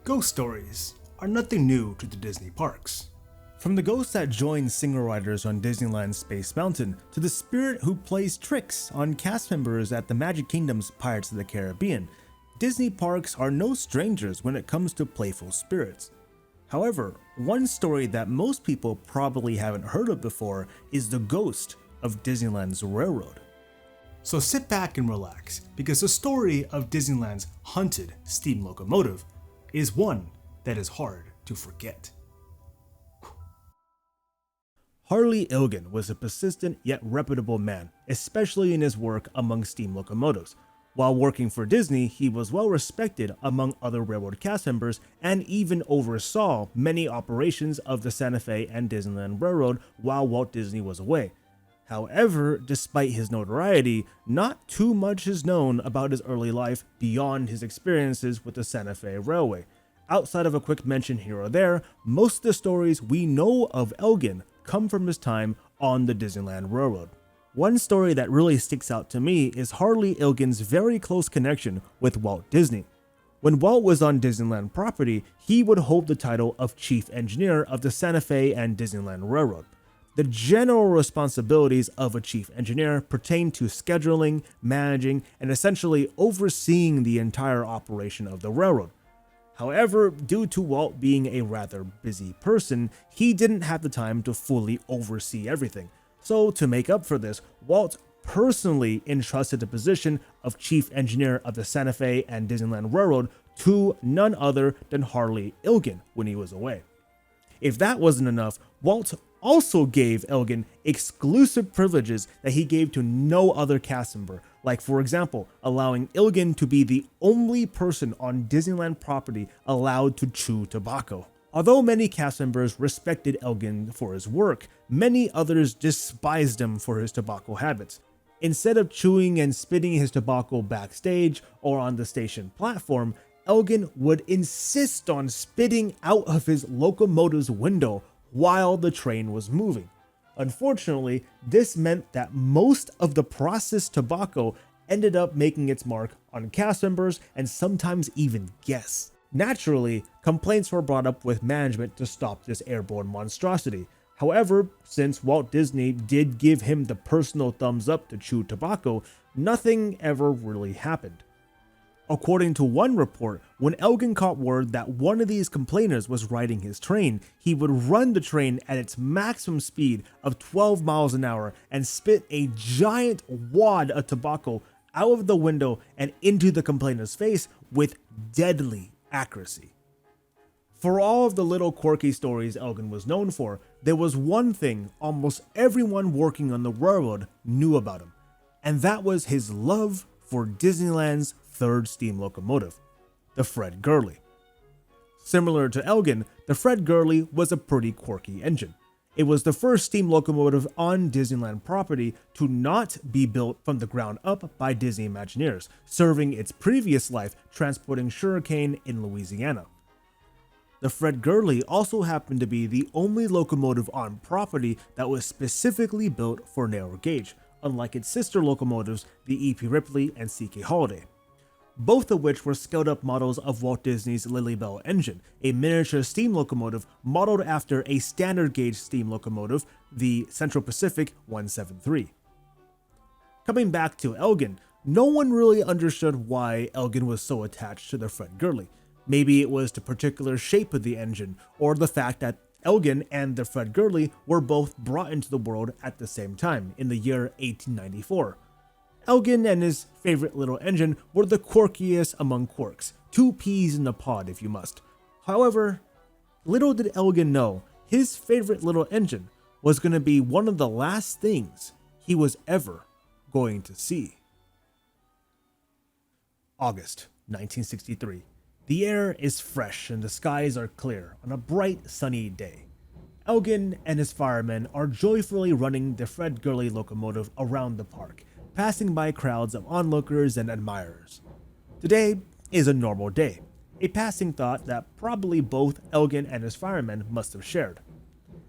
Ghost stories are nothing new to the Disney parks. From the ghost that joins single riders on Disneyland's Space Mountain to the spirit who plays tricks on cast members at the Magic Kingdom's Pirates of the Caribbean, Disney parks are no strangers when it comes to playful spirits. However, one story that most people probably haven't heard of before is the ghost of Disneyland's Railroad. So sit back and relax, because the story of Disneyland's haunted steam locomotive is one that is hard to forget. Harley Ilgen was a persistent yet reputable man, especially in his work among steam locomotives. While working for Disney, he was well respected among other railroad cast members and even oversaw many operations of the Santa Fe and Disneyland Railroad while Walt Disney was away. However, despite his notoriety, not too much is known about his early life beyond his experiences with the Santa Fe Railway. Outside of a quick mention here or there, most of the stories we know of Ilgen come from his time on the Disneyland Railroad. One story that really sticks out to me is Harley Ilgen's very close connection with Walt Disney. When Walt was on Disneyland property, he would hold the title of Chief Engineer of the Santa Fe and Disneyland Railroad. The general responsibilities of a chief engineer pertain to scheduling, managing, and essentially overseeing the entire operation of the railroad. However, due to Walt being a rather busy person, he didn't have the time to fully oversee everything. So to make up for this, Walt personally entrusted the position of chief engineer of the Santa Fe and Disneyland Railroad to none other than Harley Ilgen when he was away. If that wasn't enough, Walt also gave Ilgen exclusive privileges that he gave to no other cast member, like for example, allowing Ilgen to be the only person on Disneyland property allowed to chew tobacco. Although many cast members respected Ilgen for his work, many others despised him for his tobacco habits. Instead of chewing and spitting his tobacco backstage or on the station platform, Ilgen would insist on spitting out of his locomotive's window while the train was moving. Unfortunately, this meant that most of the processed tobacco ended up making its mark on cast members and sometimes even guests. Naturally, complaints were brought up with management to stop this airborne monstrosity. However, since Walt Disney did give him the personal thumbs up to chew tobacco, nothing ever really happened. According to one report, when Ilgen caught word that one of these complainers was riding his train, he would run the train at its maximum speed of 12 miles an hour and spit a giant wad of tobacco out of the window and into the complainer's face with deadly accuracy. For all of the little quirky stories Ilgen was known for, there was one thing almost everyone working on the railroad knew about him, and that was his love for Disneyland's third steam locomotive, the Fred Gurley. Similar to Ilgen, the Fred Gurley was a pretty quirky engine. It was the first steam locomotive on Disneyland property to not be built from the ground up by Disney Imagineers, serving its previous life transporting sugarcane in Louisiana. The Fred Gurley also happened to be the only locomotive on property that was specifically built for narrow gauge, unlike its sister locomotives, the E.P. Ripley and C.K. Holiday, both of which were scaled-up models of Walt Disney's Lily Bell engine, a miniature steam locomotive modeled after a standard gauge steam locomotive, the Central Pacific 173. Coming back to Ilgen, no one really understood why Ilgen was so attached to the Fred Gurley. Maybe it was the particular shape of the engine, or the fact that Ilgen and the Fred Gurley were both brought into the world at the same time, in the year 1894. Ilgen and his favorite little engine were the quirkiest among quirks, two peas in a pod if you must. However, little did Ilgen know, his favorite little engine was going to be one of the last things he was ever going to see. August 1963. The air is fresh and the skies are clear on a bright sunny day. Ilgen and his firemen are joyfully running the Fred Gurley locomotive around the park, passing by crowds of onlookers and admirers. Today is a normal day, a passing thought that probably both Ilgen and his firemen must have shared.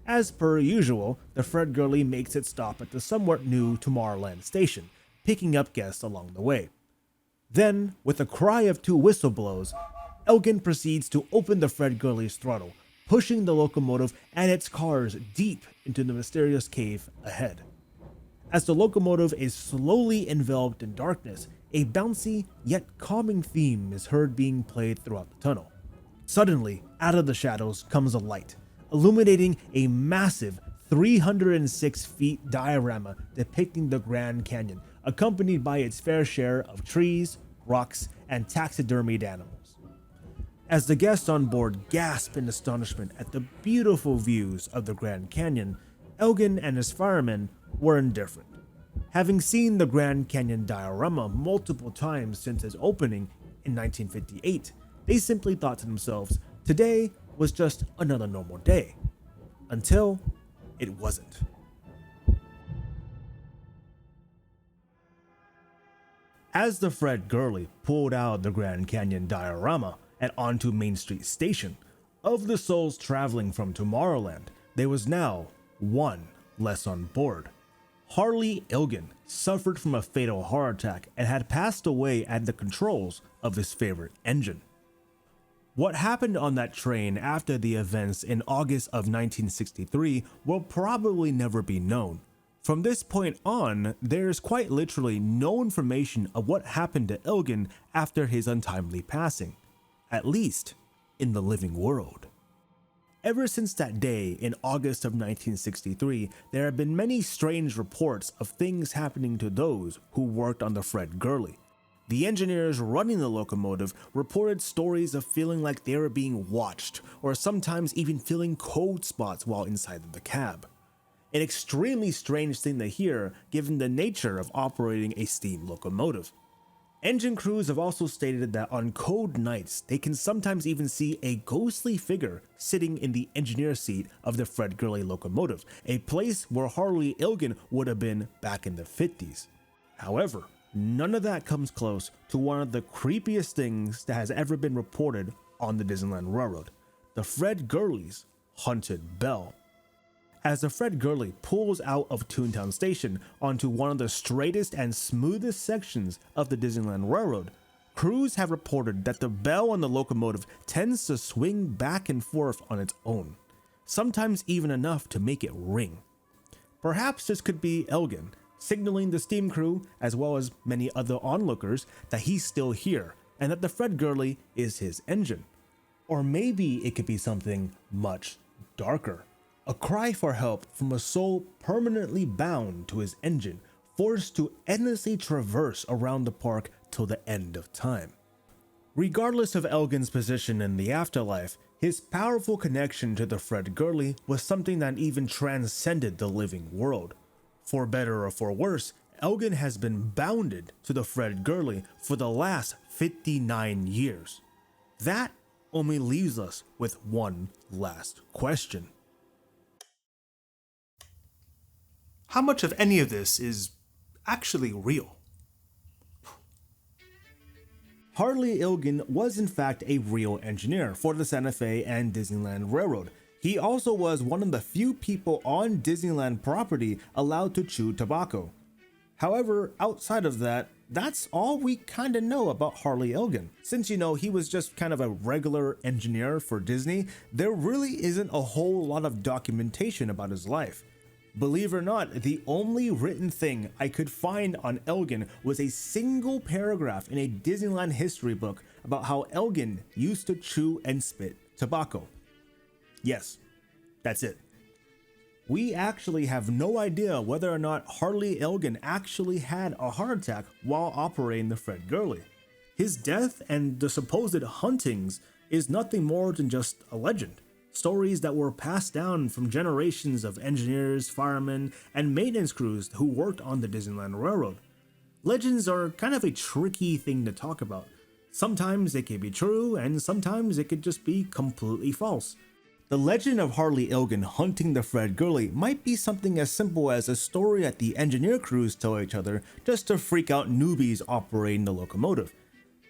As per usual, the Fred Gurley makes its stop at the somewhat new Tomorrowland station, picking up guests along the way. Then, with a cry of two whistle blows, Ilgen proceeds to open the Fred Gurley's throttle, pushing the locomotive and its cars deep into the mysterious cave ahead. As the locomotive is slowly enveloped in darkness, a bouncy yet calming theme is heard being played throughout the tunnel. Suddenly, out of the shadows comes a light, illuminating a massive 306 feet diorama depicting the Grand Canyon, accompanied by its fair share of trees, rocks, and taxidermied animals. As the guests on board gasp in astonishment at the beautiful views of the Grand Canyon, Ilgen and his firemen were indifferent. Having seen the Grand Canyon diorama multiple times since its opening in 1958, they simply thought to themselves, today was just another normal day. Until it wasn't. As the Fred Gurley pulled out of the Grand Canyon diorama and onto Main Street Station, of the souls traveling from Tomorrowland, there was now one less on board. Harley Ilgen suffered from a fatal heart attack and had passed away at the controls of his favorite engine. What happened on that train after the events in August of 1963 will probably never be known. From this point on, there's quite literally no information of what happened to Ilgen after his untimely passing, at least in the living world. Ever since that day in August of 1963, there have been many strange reports of things happening to those who worked on the Fred Gurley. The engineers running the locomotive reported stories of feeling like they were being watched, or sometimes even feeling cold spots while inside of the cab. An extremely strange thing to hear given the nature of operating a steam locomotive. Engine crews have also stated that on cold nights, they can sometimes even see a ghostly figure sitting in the engineer seat of the Fred Gurley locomotive, a place where Harley Ilgen would have been back in the 50s. However, none of that comes close to one of the creepiest things that has ever been reported on the Disneyland Railroad, the Fred Gurley's haunted bell. As the Fred Gurley pulls out of Toontown Station onto one of the straightest and smoothest sections of the Disneyland Railroad, crews have reported that the bell on the locomotive tends to swing back and forth on its own, sometimes even enough to make it ring. Perhaps this could be Ilgen signaling the steam crew, as well as many other onlookers, that he's still here and that the Fred Gurley is his engine. Or maybe it could be something much darker. A cry for help from a soul permanently bound to his engine, forced to endlessly traverse around the park till the end of time. Regardless of Ilgen's position in the afterlife, his powerful connection to the Fred Gurley was something that even transcended the living world. For better or for worse, Ilgen has been bounded to the Fred Gurley for the last 59 years. That only leaves us with one last question. How much of any of this is actually real? Harley Ilgen was in fact a real engineer for the Santa Fe and Disneyland Railroad. He also was one of the few people on Disneyland property allowed to chew tobacco. However, outside of that, that's all we kind of know about Harley Ilgen. Since he was just kind of a regular engineer for Disney, there really isn't a whole lot of documentation about his life. Believe it or not, the only written thing I could find on Ilgen was a single paragraph in a Disneyland history book about how Ilgen used to chew and spit tobacco. Yes, that's it. We actually have no idea whether or not Harley Ilgen actually had a heart attack while operating the Fred Gurley. His death and the supposed hauntings is nothing more than just a legend. Stories that were passed down from generations of engineers, firemen, and maintenance crews who worked on the Disneyland Railroad. Legends are kind of a tricky thing to talk about. Sometimes they can be true, and sometimes it could just be completely false. The legend of Harley Ilgen hunting the Fred Gurley might be something as simple as a story that the engineer crews tell each other just to freak out newbies operating the locomotive.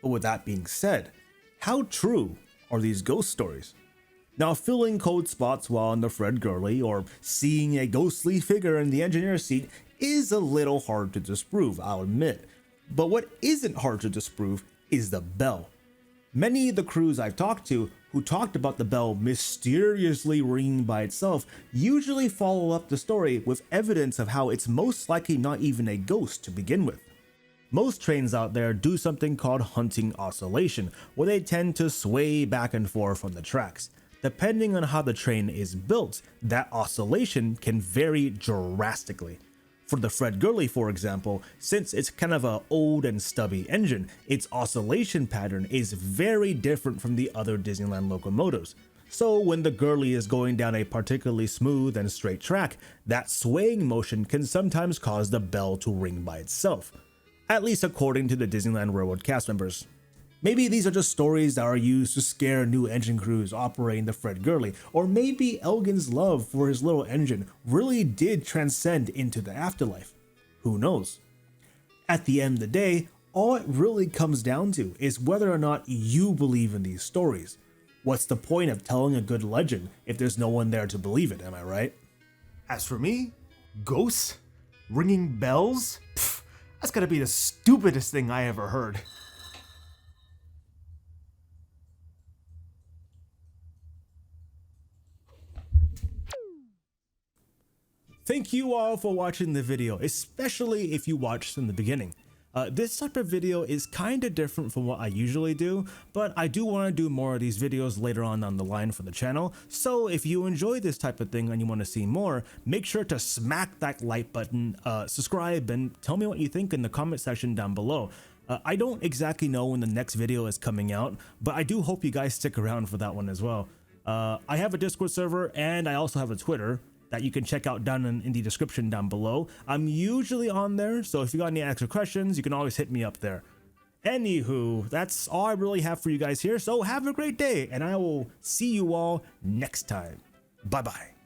But with that being said, how true are these ghost stories? Now, filling cold spots while on the Fred Gurley or seeing a ghostly figure in the engineer's seat is a little hard to disprove, I'll admit. But what isn't hard to disprove is the bell. Many of the crews I've talked to who talked about the bell mysteriously ringing by itself usually follow up the story with evidence of how it's most likely not even a ghost to begin with. Most trains out there do something called hunting oscillation, where they tend to sway back and forth on the tracks. Depending on how the train is built, that oscillation can vary drastically. For the Fred Gurley, for example, since it's kind of an old and stubby engine, its oscillation pattern is very different from the other Disneyland locomotives. So when the Gurley is going down a particularly smooth and straight track, that swaying motion can sometimes cause the bell to ring by itself, at least according to the Disneyland Railroad cast members. Maybe these are just stories that are used to scare new engine crews operating the Fred Gurley, or maybe Ilgen's love for his little engine really did transcend into the afterlife. Who knows? At the end of the day, all it really comes down to is whether or not you believe in these stories. What's the point of telling a good legend if there's no one there to believe it, am I right? As for me, ghosts? Ringing bells? Pfft, that's gotta be the stupidest thing I ever heard. Thank you all for watching the video, especially if you watched from the beginning. This type of video is kind of different from what I usually do, but I do want to do more of these videos later on down the line for the channel, so if you enjoy this type of thing and you want to see more, make sure to smack that like button, subscribe, and tell me what you think in the comment section down below. I don't exactly know when the next video is coming out, but I do hope you guys stick around for that one as well. I have a Discord server and I also have a Twitter that you can check out down in the description down below. I'm usually on there, so if you got any extra questions, you can always hit me up there. Anywho, that's all I really have for you guys here, so have a great day, and I will see you all next time. Bye-bye.